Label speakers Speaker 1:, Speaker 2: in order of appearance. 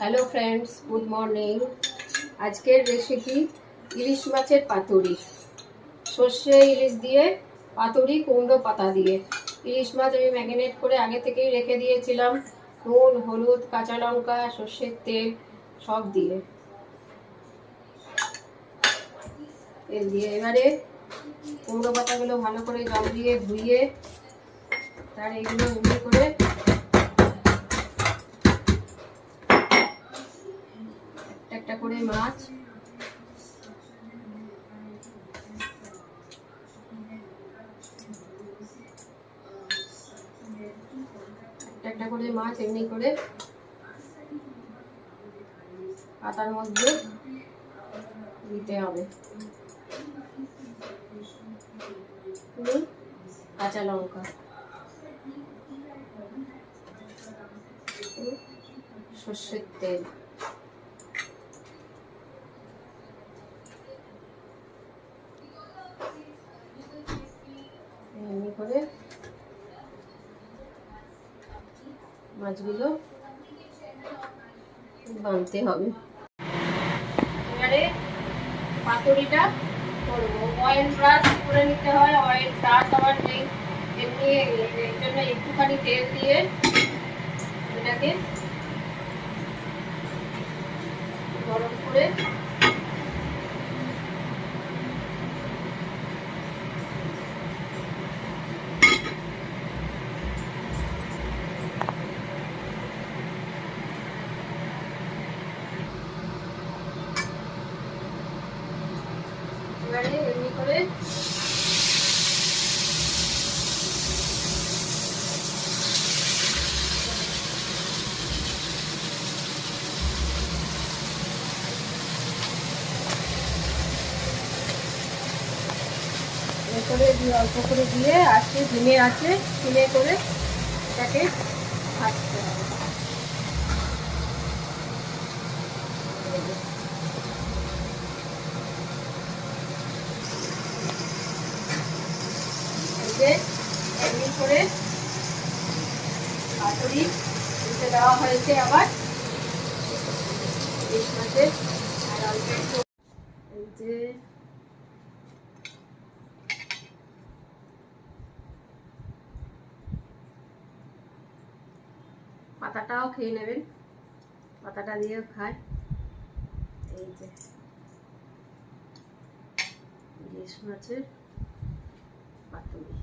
Speaker 1: Hello friends, good morning. আজকের recipe ইলিশ মাছের পাতুরি। সর্ষে ইলিশ দিয়ে পাতুরি, কুমড়ো পাতা দিয়ে। ইলিশ মাছ আমি ম্যারিনেট করে আগে থেকেই রেখে দিয়েছিলাম, নুন, হলুদ, কাঁচা লঙ্কা, সর্ষের তেল সব দিয়ে এবারে কুমড়ো পাতাগুলো ভালো করে জল দিয়ে ধুয়ে তার এগুলো এমনি করে একটা করে মাছ একটা করে মাছ এমনি করে পাতার মধ্যে দিতে হবে। কাঁচা লঙ্কা, সর্ষের তেল, এমনি করে মাছগুলো বানতে হবে। এবারে পাতুরিটা করবো। অয়েল ব্রাশ করে নিতে হয়। অয়েল ব্রাশ আবার নেই, এমনি এর জন্য একটুখানি তেল দিয়ে এটাকে গরম করে এবারে এমনি করে অল্প করে দিয়ে আজকে ডিমে আছে ডিমে করে এটাকে ভাজতে হবে। এমনি করে পাতুরি দিতে দেওয়া হয়েছে আবার ইলিশ মাছের। আর অল্প একটু এই যে পাতাটাও খেয়ে নেবেন, পাতাটা দিয়েও খায়। এই যে ইলিশ মাছের পাতুরি।